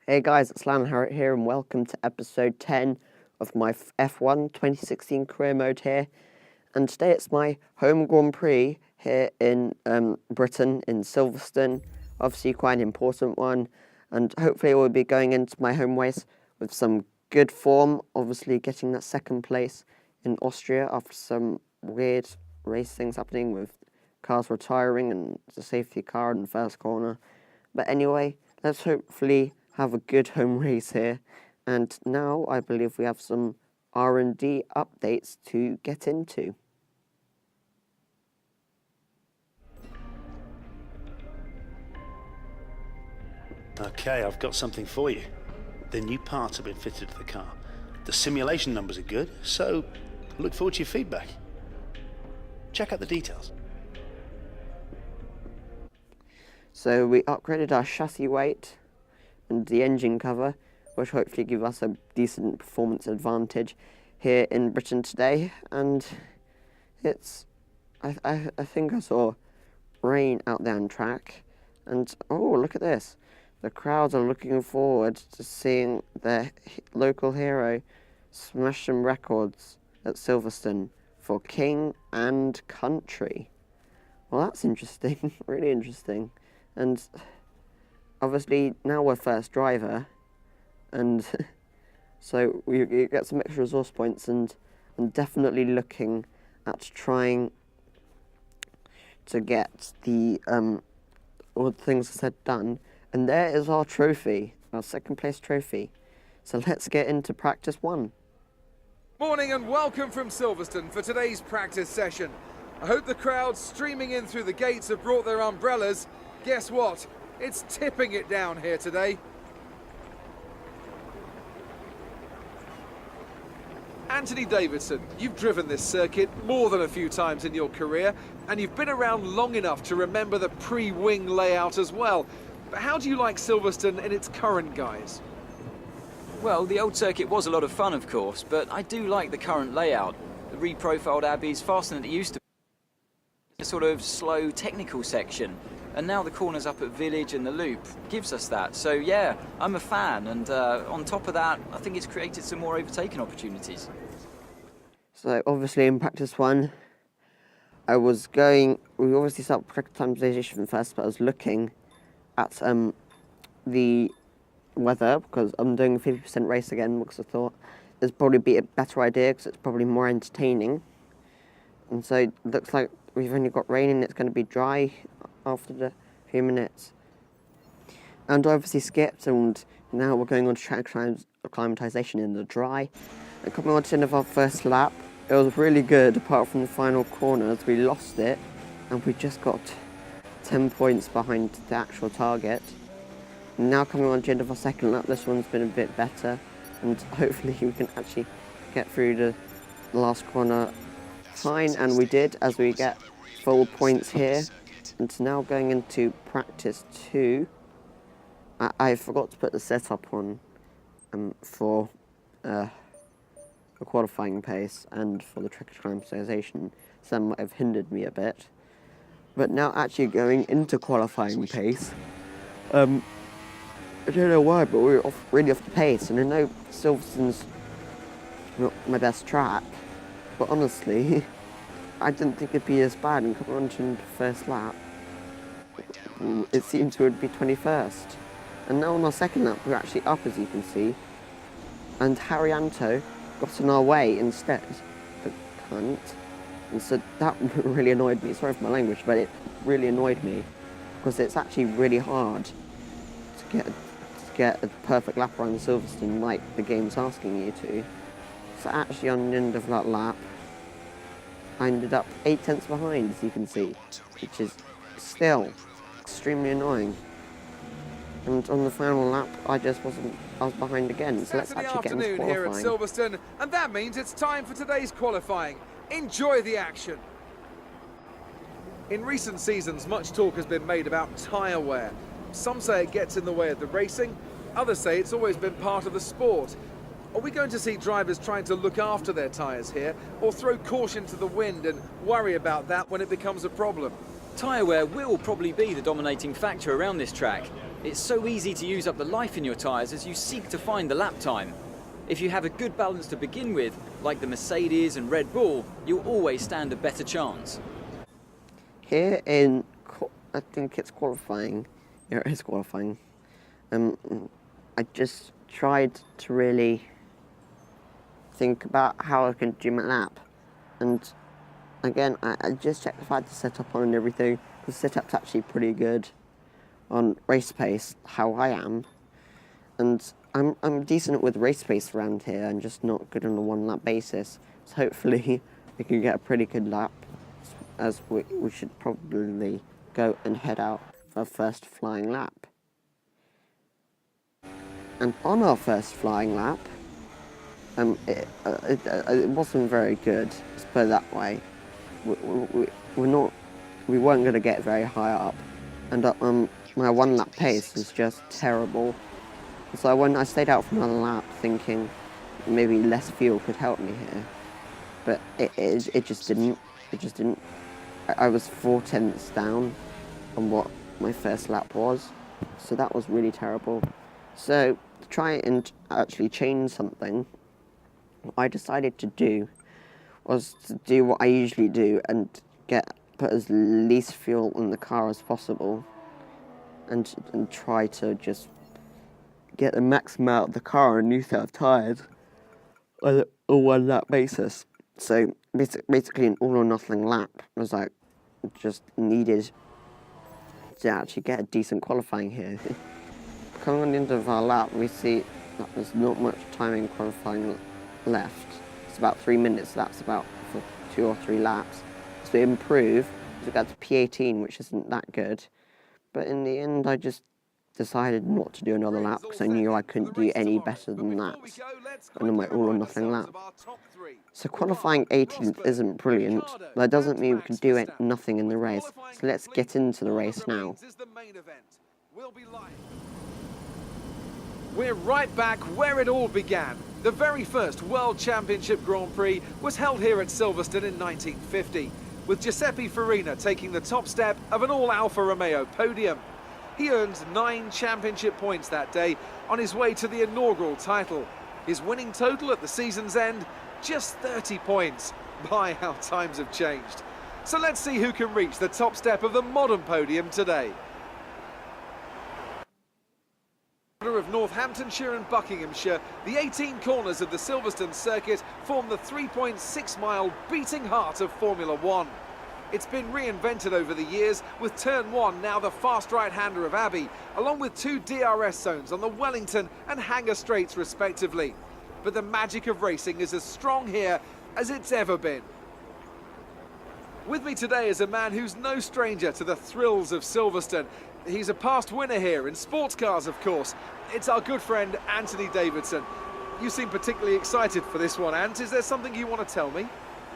Hey guys, it's Lan Harriet here and welcome to episode 10 of my F1 2016 career mode here. And today it's my home Grand Prix here in Britain, in Silverstone. Obviously quite an important one, and hopefully we'll be going into my home race with some good form, obviously getting that second place in Austria after some weird race things happening with cars retiring and the safety car in the first corner. But anyway, let's hopefully have a good home race here. And now I believe we have some R&D updates to get into. Okay, I've got something for you. The new parts have been fitted to the car. The simulation numbers are good, so I look forward to your feedback. Check out the details. So we upgraded our chassis weight and the engine cover, which hopefully give us a decent performance advantage here in Britain today. And it's, I think I saw rain out there on track, and oh, look at this. The crowds are looking forward to seeing their local hero smash some records at Silverstone for King and Country. Well, that's interesting, really interesting. And obviously now we're first driver, and so we get some extra resource points, and I'm definitely looking at trying to get the all the things I said done. And there is our trophy, our second place trophy. So let's get into practice one. Morning and welcome from Silverstone for today's practice session. I hope the crowd streaming in through the gates have brought their umbrellas. Guess what? It's tipping it down here today. Anthony Davidson, you've driven this circuit more than a few times in your career, and you've been around long enough to remember the pre-wing layout as well. But how do you like Silverstone in its current guise? Well, the old circuit was a lot of fun, of course, but I do like the current layout. The reprofiled Abbey is faster than it used to be. A sort of slow technical section. And now the corners up at Village and the Loop gives us that. So yeah, I'm a fan, and on top of that, I think it's created some more overtaking opportunities. So obviously in practice one, we obviously start correct timization first, but I was looking at the weather, because I'm doing a 50% race again, because I thought it'd probably be a better idea, because it's probably more entertaining. And so it looks like we've only got rain and it's going to be dry after the few minutes. And I obviously skipped, and now we're going on to track acclimatization in the dry. And coming on to the end of our first lap, it was really good apart from the final corners. We lost it and we just got 10 points behind the actual target. And now coming on to the end of our second lap, this one's been a bit better, and hopefully we can actually get through the last corner fine, and we did, as we get full points here. And now going into practice 2, I forgot to put the setup on for a qualifying pace and for the track acclimatization, so that might have hindered me a bit. But now actually going into qualifying pace, I don't know why, but we're really off the pace. And I know Silverstone's not my best track, but honestly, I didn't think it'd be as bad. And coming on to the first lap, it seemed to be 21st. And now on our second lap, we're actually up, as you can see. And Harrianto got in our way instead, the cunt. And so that really annoyed me. Sorry for my language, but it really annoyed me, because it's actually really hard to get a perfect lap around Silverstone like the game's asking you to. So actually on the end of that lap, I ended up 8 tenths behind, as you can see, which is still extremely annoying. And on the final lap, I was behind again. So let's actually get into qualifying. Here at Silverstone, and that means it's time for today's qualifying. Enjoy the action. In recent seasons, much talk has been made about tyre wear. Some say it gets in the way of the racing, others say it's always been part of the sport. Are we going to see drivers trying to look after their tyres here, or throw caution to the wind and worry about that when it becomes a problem? Tyre wear will probably be the dominating factor around this track. It's so easy to use up the life in your tyres as you seek to find the lap time. If you have a good balance to begin with, like the Mercedes and Red Bull, you'll always stand a better chance. Here in, I think it's qualifying. Yeah, it is qualifying. I just tried to really think about how I can do my lap. And again, I just checked if I had the setup on and everything. The setup's actually pretty good on race pace, how I am. And I'm decent with race pace around here. I'm just not good on a one-lap basis. So hopefully we can get a pretty good lap, as we should probably go and head out for our first flying lap. And on our first flying lap, it wasn't very good, let's put it that way. We weren't going to get very high up, and my one lap pace was just terrible. So when I stayed out for another lap, thinking maybe less fuel could help me here, but it just didn't. It just didn't. I was 4/10 down on what my first lap was, so that was really terrible. So to try and actually change something, what I decided to do was to do what I usually do and put as least fuel in the car as possible, and try to just get the maximum out of the car on a new set of tyres on a one lap basis. So basically an all or nothing lap was like just needed to actually get a decent qualifying here. Coming on the end of our lap, we see that there's not much time in qualifying left. It's about 3 minutes, so that's about for 2 or 3 laps. So we improve, we got to P18, which isn't that good. But in the end, I just decided not to do another lap because I knew I couldn't do any better than that on my all or nothing lap. So qualifying 18th isn't brilliant, but that doesn't mean we can do nothing in the race. So let's get into the race now. We're right back where it all began. The very first World Championship Grand Prix was held here at Silverstone in 1950, with Giuseppe Farina taking the top step of an all-Alfa Romeo podium. He earned 9 championship points that day on his way to the inaugural title. His winning total at the season's end, just 30 points. My, how times have changed. So let's see who can reach the top step of the modern podium today. Of Northamptonshire and Buckinghamshire, the 18 corners of the Silverstone circuit form the 3.6-mile beating heart of Formula One. It's been reinvented over the years, with Turn 1 now the fast right-hander of Abbey, along with 2 DRS zones on the Wellington and Hanger Straights respectively. But the magic of racing is as strong here as it's ever been. With me today is a man who's no stranger to the thrills of Silverstone. He's a past winner here in sports cars, of course. It's our good friend Anthony Davidson. You seem particularly excited for this one, Ant. Is there something you want to tell me?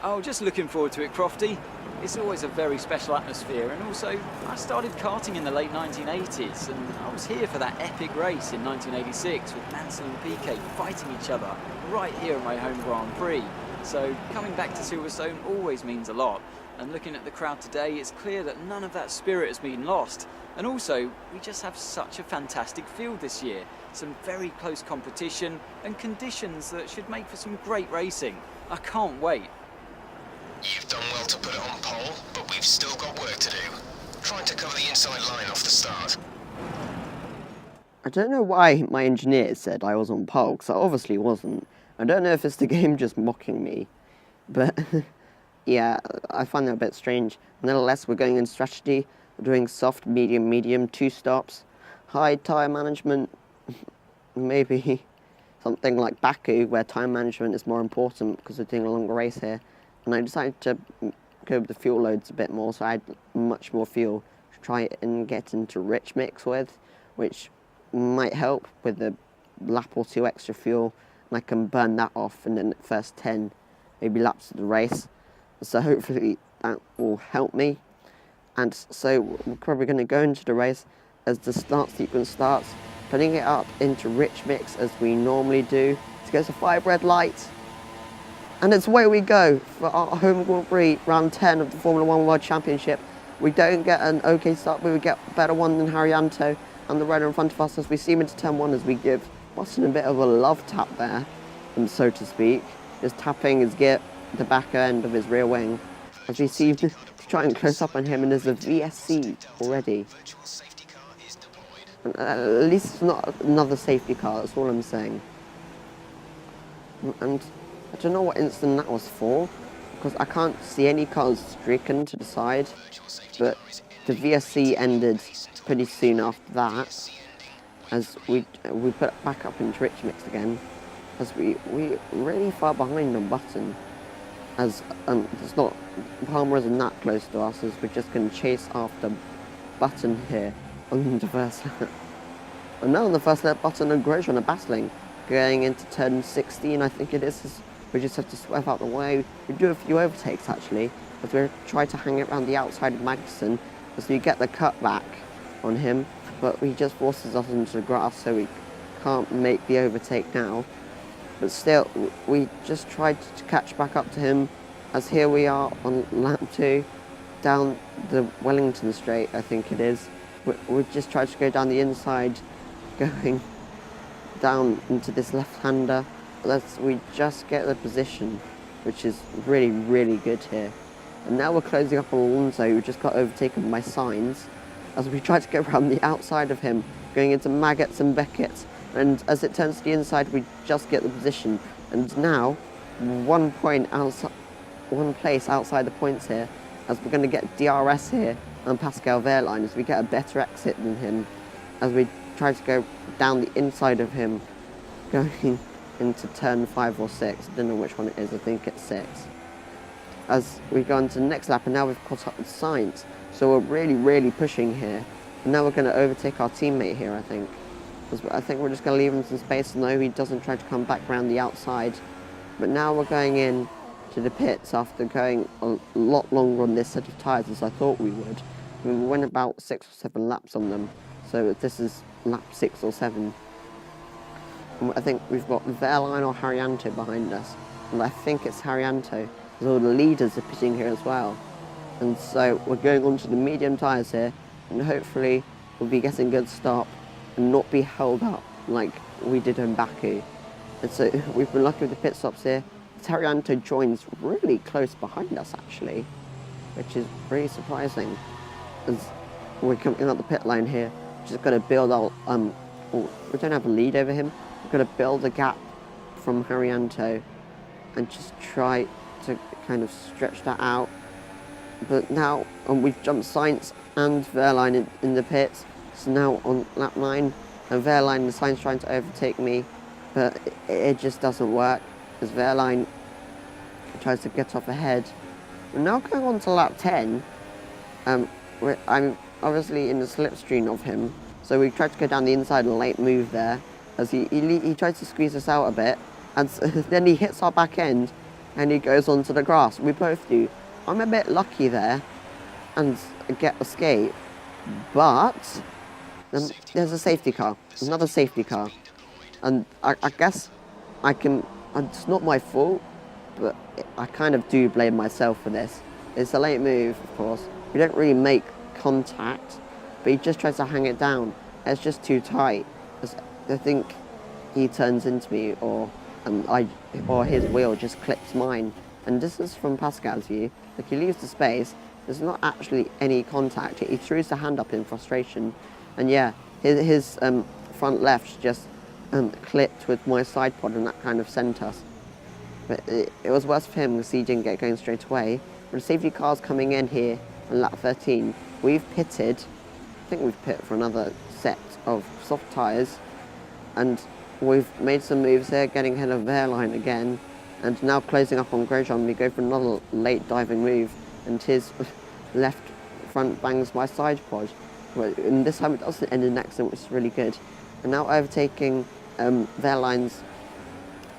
Oh, just looking forward to it, Crofty. It's always a very special atmosphere, and also I started karting in the late 1980s, and I was here for that epic race in 1986 with Mansell and Piquet fighting each other right here at my home Grand Prix. So coming back to Silverstone always means a lot, and looking at the crowd today, it's clear that none of that spirit has been lost. And also, we just have such a fantastic field this year. Some very close competition and conditions that should make for some great racing. I can't wait. You've done well to put it on pole, but we've still got work to do. Trying to cover the inside line off the start. I don't know why my engineer said I was on pole, because I obviously wasn't. I don't know if it's the game just mocking me, but yeah, I find that a bit strange. Nonetheless, we're going in strategy. We're doing soft, medium, medium, 2 stops, high tyre management, maybe something like Baku, where tyre management is more important because we're doing a longer race here. And I decided to go with the fuel loads a bit more, so I had much more fuel to try and get into rich mix with, which might help with the lap or 2 extra fuel, and I can burn that off in the first 10, maybe laps of the race. So hopefully that will help me. And so we're probably going to go into the race as the start sequence starts, putting it up into rich mix as we normally do. To go to 5 red lights. And it's away we go for our home Grand Prix, round 10 of the Formula One World Championship. We don't get an okay start, but we get a better one than Haryanto. on the rider in front of us as we see him into turn 1 as we give Button a bit of a love tap there, so to speak. Just tapping his gear, the back end of his rear wing. As we see him to try and close up on him, and there's a VSC already. And at least it's not another safety car, that's all I'm saying. And I don't know what instant that was for, because I can't see any cars streaking to the side, but the VSC ended pretty soon after that, as we put it back up into Rich Mix again, as we really far behind on Button, as it's not, Palmer isn't that close to us, as we're just going to chase after Button here on the first lap. And now on the first lap, Button and Grosjean are battling, going into turn 16, I think it is. We just have to swerve out the way. We do a few overtakes actually, as we try to hang it around the outside of Magnussen, as we get the cut back on him, but he just forces us into the grass, so we can't make the overtake now. But still, we just tried to catch back up to him, as here we are on lap 2, down the Wellington Straight, I think it is. We just tried to go down the inside, going down into this left-hander. We just get the position, which is really, really good here. And now we're closing up on Alonso, who just got overtaken by Sainz, as we try to go around the outside of him, going into Maggots and Beckett. And as it turns to the inside, we just get the position. And now, 1 place outside the points here, as we're going to get DRS here and Pascal Wehrlein, as we get a better exit than him, as we try to go down the inside of him, going into turn 5 or 6. I don't know which one it is, I think it's 6. As we go on to the next lap, and now we've caught up with Sainz, so we're really, really pushing here. And now we're going to overtake our teammate here, I think. Because I think we're just going to leave him some space, and though he doesn't try to come back around the outside. But now we're going in to the pits after going a lot longer on this set of tyres as I thought we would. We went about 6 or 7 laps on them, so this is lap 6 or 7. And I think we've got Wehrlein or Haryanto behind us, and I think it's Haryanto, because all the leaders are pitting here as well. And so we're going on to the medium tyres here, and hopefully we'll be getting a good stop and not be held up like we did in Baku. And so we've been lucky with the pit stops here. Haryanto joins really close behind us actually, which is really surprising. As we're coming up the pit lane here, just got to build our, we don't have a lead over him. We've got to build a gap from Haryanto and just try to kind of stretch that out. But now we've jumped Sainz and Wehrlein in the pits. So now on lap 9, and Wehrlein and Sainz trying to overtake me, but it just doesn't work as Wehrlein tries to get off ahead. We're now going on to lap 10. I'm obviously in the slipstream of him, so we tried to go down the inside, a late move there, as he tries to squeeze us out a bit, and then he hits our back end and he goes onto the grass. We both do. I'm a bit lucky there and get escape, but there's a safety car, another safety car, and I guess it's not my fault, but I kind of do blame myself for this. It's a late move, of course. We don't really make contact, but he just tries to hang it down. It's just too tight. I think he turns into me, or his wheel just clips mine. And this is from Pascal's view. Like, he leaves the space. There's not actually any contact. He throws the hand up in frustration, and yeah, his front left just clipped with my side pod, and that kind of sent us. But it was worse for him because he didn't get going straight away. But the safety car's coming in here on lap 13. We've pitted. I think we've pitted for another set of soft tyres, and we've made some moves here, getting ahead of Wehrlein again, and now closing up on Grosjean. We go for another late diving move, and his left front bangs my side pod. And this time it doesn't end in an accident, which is really good. And now overtaking Wehrlein's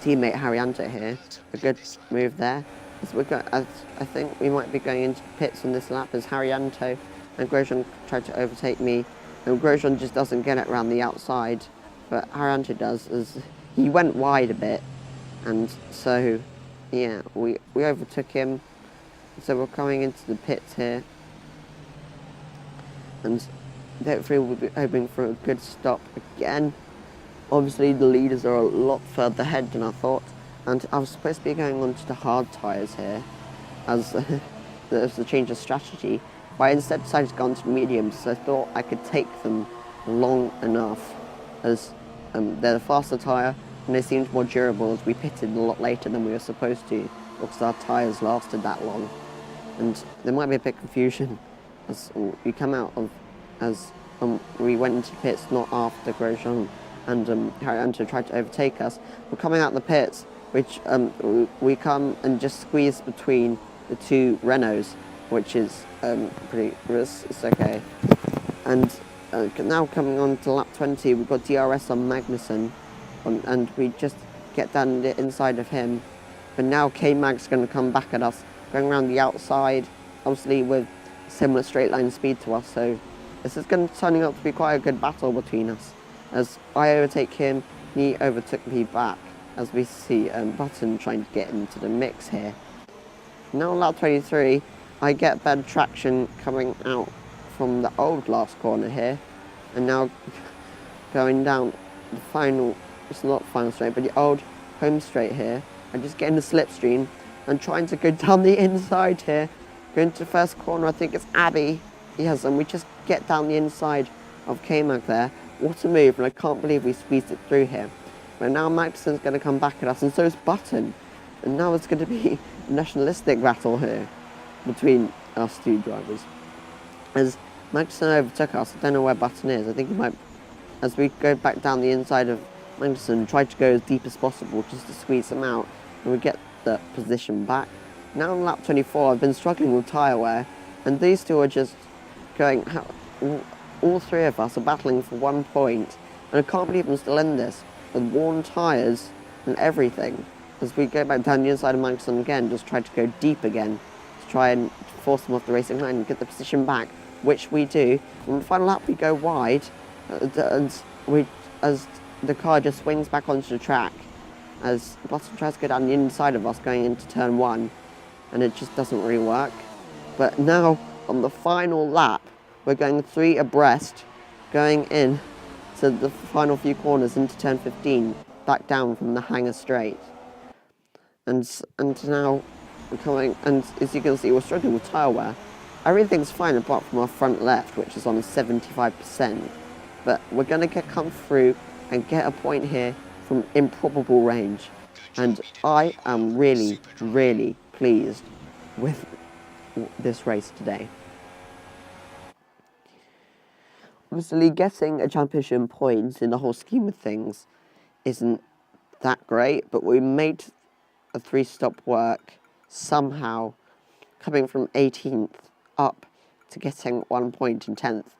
teammate Haryanto here. A good move there. I think we might be going into pits on this lap as Haryanto and Grosjean tried to overtake me. And Grosjean just doesn't get it around the outside, but Haryanto does, as he went wide a bit. And so, yeah, we overtook him. So we're coming into the pits here. And hopefully we'll be hoping for a good stop again. Obviously the leaders are a lot further ahead than I thought, and I was supposed to be going on to the hard tyres here as there's a change of strategy, but I instead decided to go on to the mediums, so I thought I could take them long enough as they're the faster tyre and they seemed more durable as we pitted a lot later than we were supposed to because our tyres lasted that long. And there might be a bit of confusion as we come out of, as we went into the pits not after Grosjean and Harry Hunter tried to overtake us. We're coming out the pits, which we come and just squeeze between the two Renaults, which is it's okay. And now coming on to lap 20, we've got DRS on Magnussen, and we just get down the inside of him. But now K-Mag's going to come back at us, going around the outside, obviously with similar straight line speed to us, so this is turning out to be quite a good battle between us. As I overtake him, he overtook me back, as we see Button trying to get into the mix here. Now on lap 23, I get better traction coming out from the old last corner here, and now going down the final, it's not final straight, but the old home straight here, and just getting the slipstream and trying to go down the inside here, going to the first corner. I think it's Abbey, yes, and we just get down the inside of K-Mag there. What a move, and I can't believe we squeezed it through here. But now Maxson's going to come back at us, and so is Button, and now it's going to be a nationalistic battle here between us two drivers. As Magnussen overtook us, I don't know where Button is. I think he might, as we go back down the inside of Magnussen, try to go as deep as possible just to squeeze him out, and we get the position back. Now on lap 24, I've been struggling with tyre wear, and these two are just going, all three of us are battling for 1 point, and I can't believe I'm still in this, with worn tyres and everything. As we go back down the inside of Magnussen again, just try to go deep again, to try and force them off the racing line and get the position back, which we do. On the final lap we go wide, as the car just swings back onto the track, as Button tries to go down the inside of us going into turn 1, and it just doesn't really work. But now, on the final lap, we're going 3 abreast, going in to the final few corners into turn 15, back down from the hangar straight. And now we're coming, and as you can see, we're struggling with tyre wear. Everything's fine apart from our front left, which is on 75%. But we're going to come through and get a point here from improbable range. And I am really, really pleased with this race today. Obviously, getting a championship points in the whole scheme of things isn't that great, but we made a 3-stop work somehow, coming from 18th up to getting 1 point in 10th.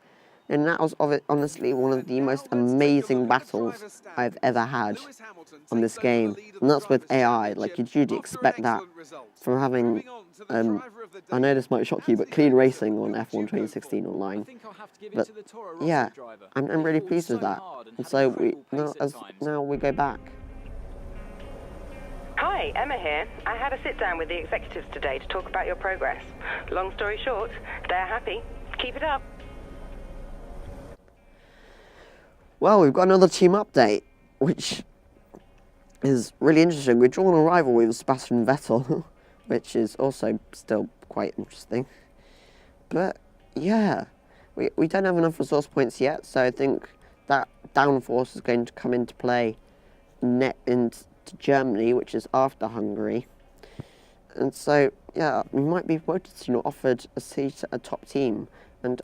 And that was honestly one of the most amazing battles I've ever had on this game. And that's with AI. Like, you'd expect that from having, I know this might shock you, but clean racing on F1 2016 online. But yeah, I'm really pleased with that. And so now we go back. Hi, Emma here. I had a sit down with the executives today to talk about your progress. Long story short, they're happy. Keep it up. Well, we've got another team update, which is really interesting. We're drawing a rivalry with Sebastian Vettel, which is also still quite interesting. But yeah, we don't have enough resource points yet, so I think that downforce is going to come into play into Germany, which is after Hungary. And so yeah, we might be voted to offered a seat at a top team, and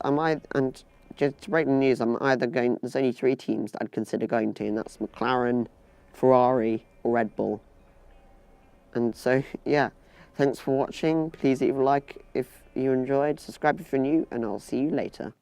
just to break the news, there's only 3 teams that I'd consider going to, and that's McLaren, Ferrari, or Red Bull. And so, yeah, thanks for watching. Please leave a like if you enjoyed, subscribe if you're new, and I'll see you later.